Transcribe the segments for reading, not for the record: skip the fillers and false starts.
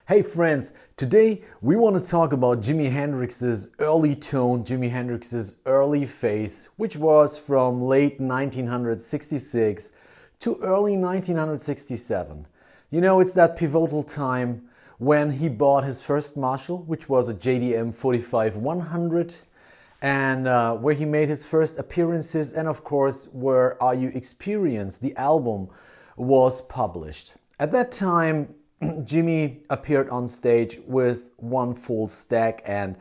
Hey friends, today we want to talk about Jimi Hendrix's early tone, Jimi Hendrix's early phase, which was from late 1966 to early 1967. You know, it's that pivotal time when he bought his first Marshall, which was a JDM 45-100, and where he made his first appearances, and of course where Are You Experienced, the album, was published. At that time, Jimi appeared on stage with one full stack, and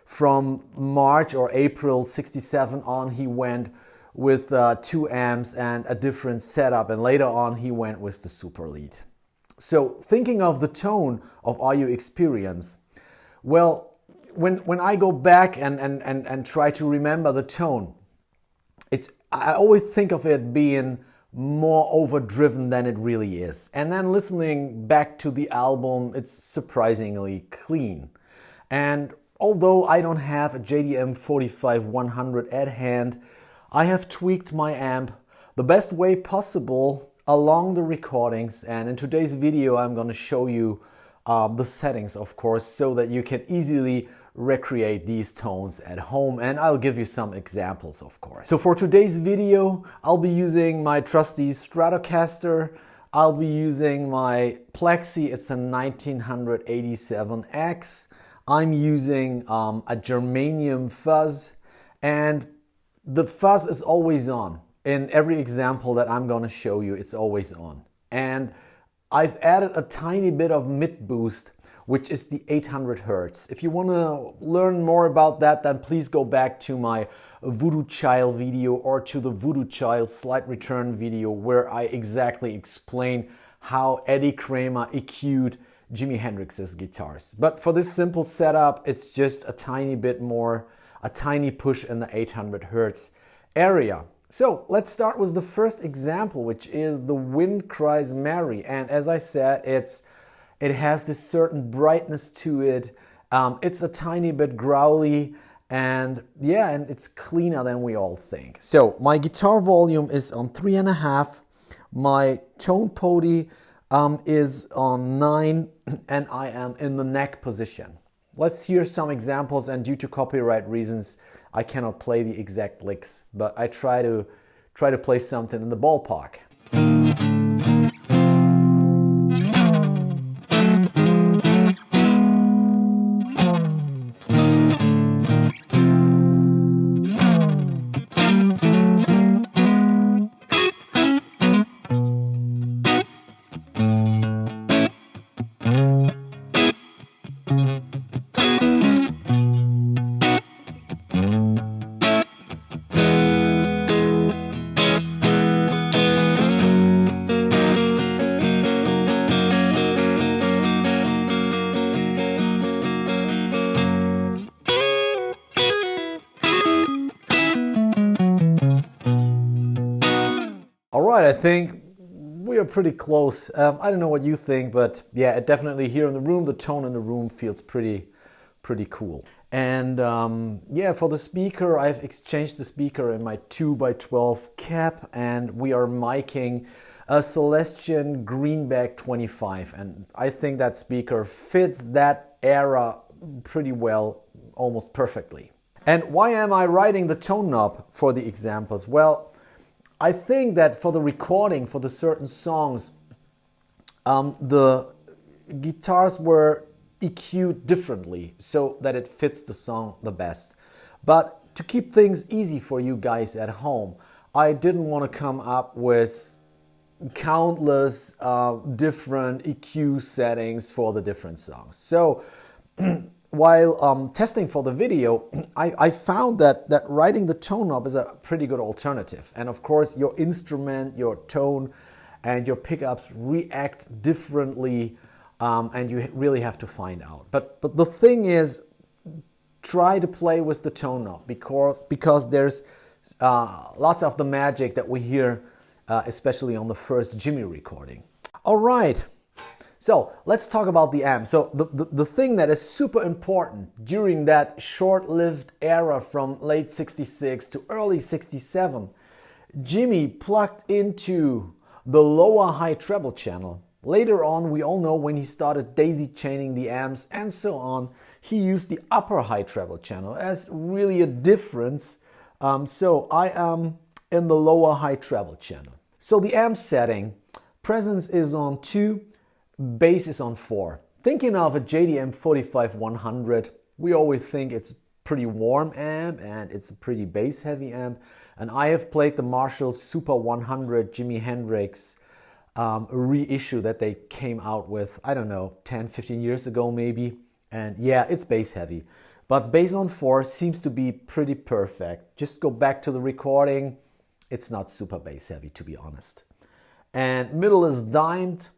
from March or April 67 on he went with 2 amps and a different setup, and later on he went with the Super Lead. So thinking of the tone of Are You Experienced, well, when I go back and try to remember the tone, I always think of it being more overdriven than it really is. And then listening back to the album, it's surprisingly clean. And although I don't have a JDM 45-100 at hand, I have tweaked my amp the best way possible along the recordings. And in today's video, I'm going to show you the settings, of course, so that you can easily recreate these tones at home, and I'll give you some examples, of course. So for today's video, I'll be using my trusty Stratocaster. I'll be using my Plexi, it's a 1987X. I'm using a Germanium fuzz, and the fuzz is always on. In every example that I'm going to show you, it's always on. And I've added a tiny bit of mid boost, which is the 800 Hertz. If you want to learn more about that, then please go back to my Voodoo Child video or to the Voodoo Child Slight Return video, where I exactly explain how Eddie Kramer EQ'd Jimi Hendrix's guitars. But for this simple setup, it's just a tiny bit more, a tiny push in the 800 Hertz area. So let's start with the first example, which is The Wind Cries Mary. And as I said, it has this certain brightness to it. It's a tiny bit growly, and yeah, and it's cleaner than we all think. So my guitar volume is on 3.5. My tone podi is on 9, and I am in the neck position. Let's hear some examples, and due to copyright reasons, I cannot play the exact licks, but I try to play something in the ballpark. Alright, I think we are pretty close. I don't know what you think, but yeah, it definitely here in the room, the tone in the room feels pretty cool. And yeah, for the speaker, I've exchanged the speaker in my 2x12 cap, and we are miking a Celestion Greenback 25. And I think that speaker fits that era pretty well, almost perfectly. And why am I writing the tone knob for the examples? Well, I think that for the recording, for the certain songs, the guitars were EQ'd differently so that it fits the song the best. But to keep things easy for you guys at home, I didn't want to come up with countless different EQ settings for the different songs. So while testing for the video, I found that writing the tone knob is a pretty good alternative. And of course, your instrument, your tone, and your pickups react differently, and you really have to find out. But the thing is, try to play with the tone knob, because there's lots of the magic that we hear, especially on the first Jimi recording. All right. So let's talk about the amp. So the thing that is super important during that short-lived era from late 66 to early 67, Jimi plugged into the lower high treble channel Later on, we all know when he started daisy chaining the amps and so on, he used the upper high treble channel as really a difference. So I am in the lower high treble channel. So the amp setting, presence is on 2, bass is on 4. Thinking of a JDM 45-100, we always think it's a pretty warm amp and it's a pretty bass heavy amp. And I have played the Marshall Super 100 Jimi Hendrix reissue that they came out with, I don't know, 10-15 years ago maybe. And yeah, it's bass heavy. But bass on 4 seems to be pretty perfect. Just go back to the recording. It's not super bass heavy, to be honest. And middle is dimed.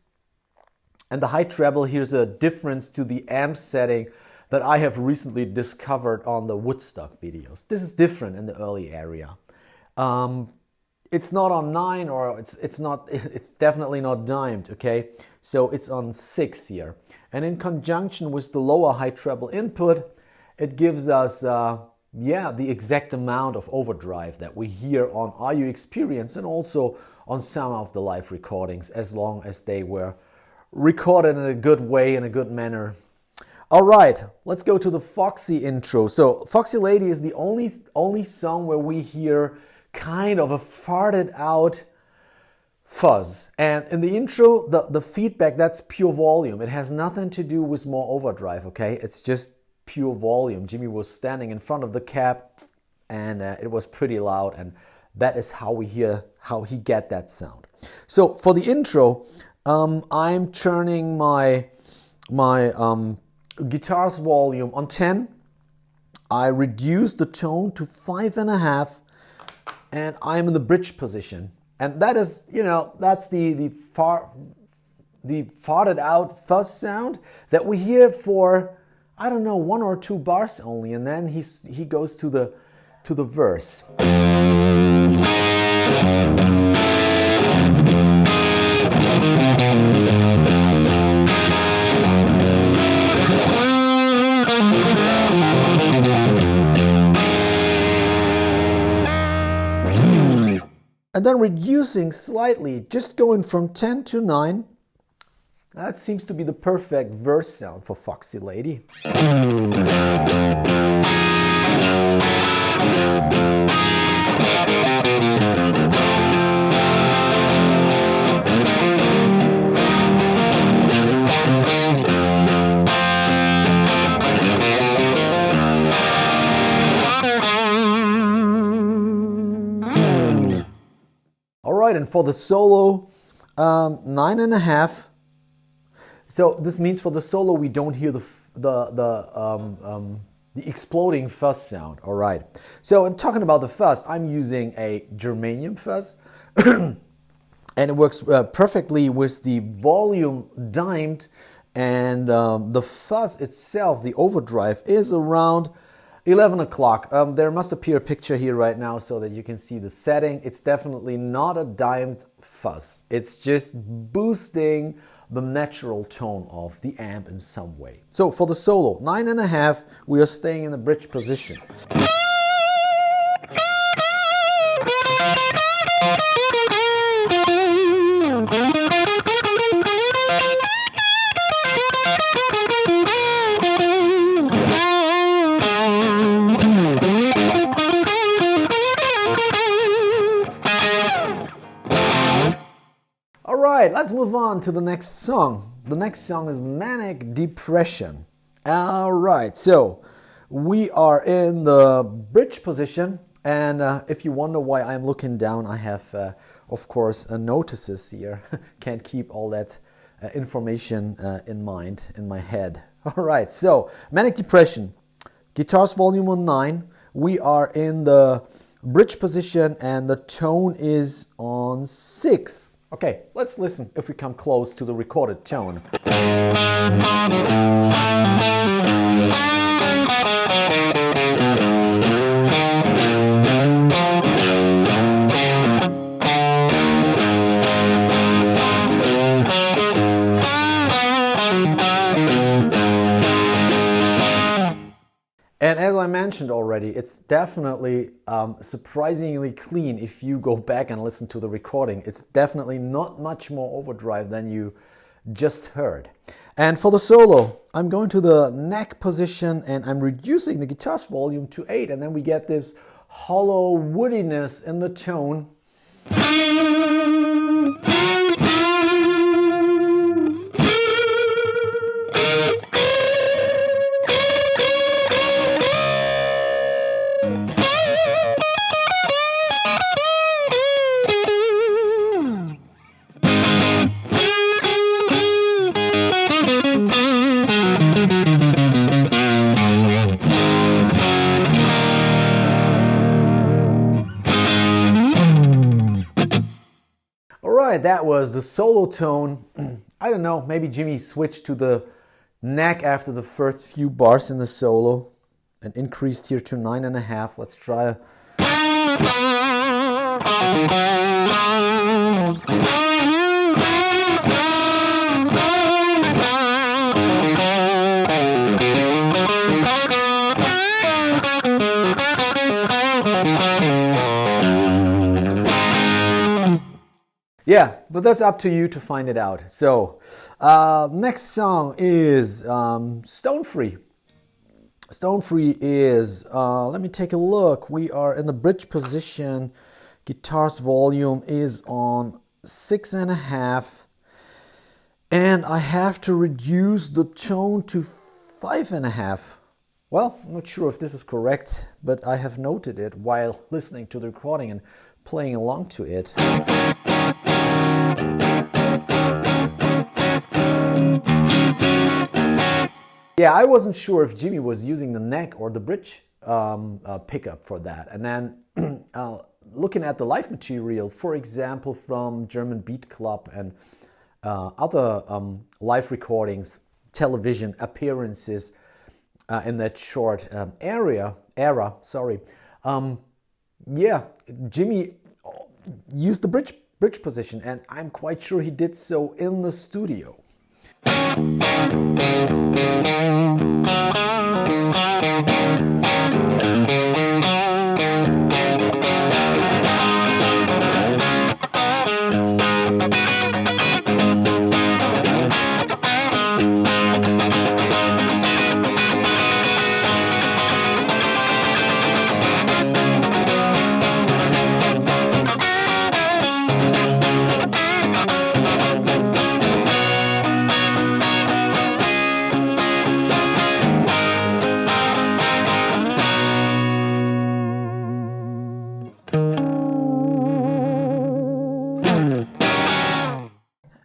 And the high treble, here's a difference to the amp setting that I have recently discovered on the Woodstock videos. This is different in the early area. It's not on 9 or it's definitely not dimed, okay? So it's on 6 here. And in conjunction with the lower high treble input, it gives us the exact amount of overdrive that we hear on Are You Experience and also on some of the live recordings, as long as they were recorded in a good way, in a good manner. All right, let's go to the Foxy intro. So Foxey Lady is the only song where we hear kind of a farted out fuzz. And in the intro, the feedback, that's pure volume. It has nothing to do with more overdrive, okay? It's just pure volume. Jimmy was standing in front of the cab and it was pretty loud, and that is how we hear, how he get that sound. So for the intro, I'm turning my guitar's volume on 10. I reduce the tone to 5.5, and I'm in the bridge position. And that is, you know, that's the farted out fuzz sound that we hear for, I don't know, 1 or 2 bars only, and then he goes to the verse. And then reducing slightly, just going from 10 to 9. That seems to be the perfect verse sound for Foxey Lady. And for the solo, 9.5. So this means for the solo we don't hear the exploding fuzz sound. All right. So in talking about the fuzz, I'm using a Germanium fuzz, and it works perfectly with the volume dimed, and the fuzz itself, the overdrive, is around 11 o'clock. There must appear a picture here right now so that you can see the setting. It's definitely not a dimed fuzz. It's just boosting the natural tone of the amp in some way. So for the solo, 9.5, we are staying in the bridge position. Alright, let's move on to the next song. The next song is Manic Depression. Alright, so we are in the bridge position, and if you wonder why I'm looking down, I have, of course, notices here. Can't keep all that information in mind, in my head. Alright, so Manic Depression. Guitar's volume on 9. We are in the bridge position, and the tone is on 6. Okay, let's listen if we come close to the recorded tone. And as I mentioned already, it's definitely surprisingly clean if you go back and listen to the recording. It's definitely not much more overdrive than you just heard. And for the solo, I'm going to the neck position and I'm reducing the guitar's volume to 8, and then we get this hollow woodiness in the tone. Alright, that was the solo tone. I don't know, maybe Jimmy switched to the neck after the first few bars in the solo and increased here to 9.5. Let's try. Yeah, but that's up to you to find it out. So, next song is Stone Free. Stone Free is, let me take a look. We are in the bridge position. Guitar's volume is on 6.5. And I have to reduce the tone to 5.5. Well, I'm not sure if this is correct, but I have noted it while listening to the recording and playing along to it. Yeah, I wasn't sure if Jimmy was using the neck or the bridge pickup for that. And then looking at the live material, for example, from German Beat Club and other live recordings, television appearances in that short era, yeah, Jimmy used the bridge position, and I'm quite sure he did so in the studio.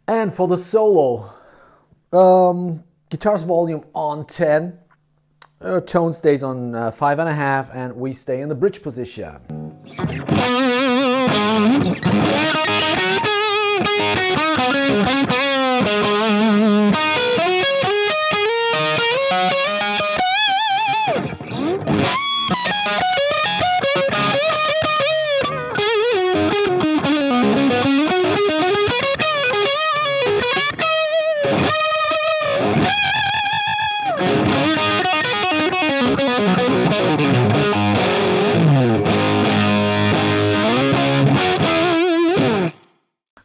And for the solo, guitar's volume on 10, tone stays on 5.5, and we stay in the bridge position.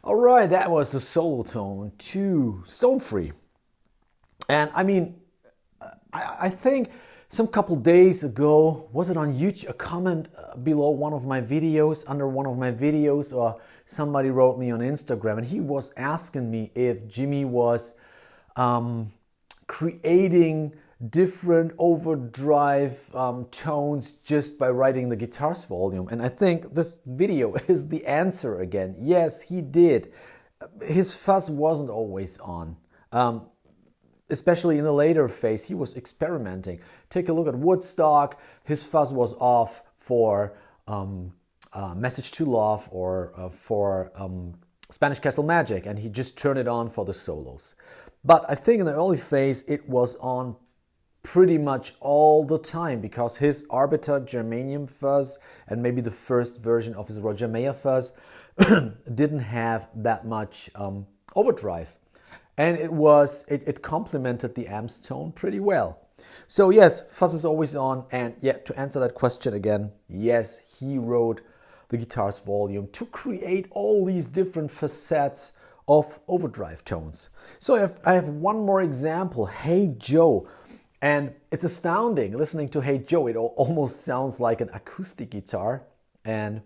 Alright, that was the solo tone to Stone Free. And I mean, I think some couple days ago, was it on YouTube, a comment below one of my videos, under one of my videos, or somebody wrote me on Instagram, and he was asking me if Jimmy was creating different overdrive tones just by writing the guitar's volume. And I think this video is the answer again. Yes, he did. His fuzz wasn't always on. Especially in the later phase, he was experimenting. Take a look at Woodstock. His fuzz was off for Message to Love or for Spanish Castle Magic, and he just turned it on for the solos. But I think in the early phase, it was on pretty much all the time, because his Arbiter Germanium fuzz and maybe the first version of his Roger Mayer fuzz didn't have that much overdrive, and it complemented the amp's tone pretty well. So yes, fuzz is always on, and yeah, to answer that question again, yes, he wrote the guitar's volume to create all these different facets of overdrive tones. So I have one more example, Hey Joe. And it's astounding listening to Hey Joe. It almost sounds like an acoustic guitar and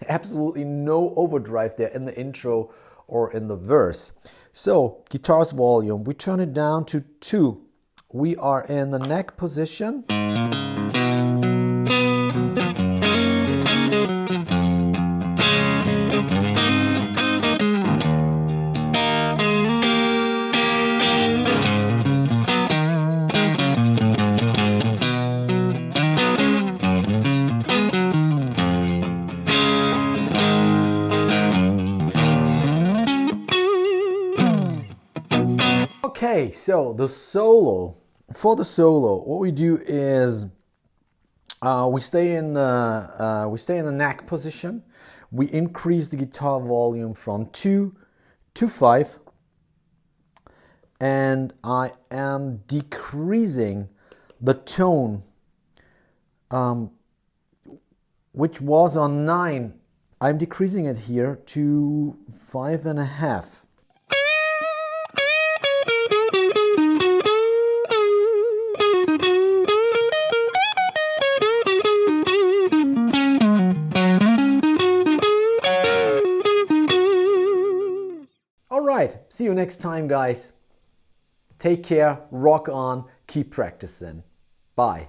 absolutely no overdrive there in the intro or in the verse. So guitar's volume, we turn it down to 2. We are in the neck position. Okay, so the solo. For the solo, what we do is we stay in the neck position. We increase the guitar volume from 2 to 5, and I am decreasing the tone, which was on 9. I'm decreasing it here to 5.5. Alright, see you next time, guys. Take care, rock on, keep practicing. Bye.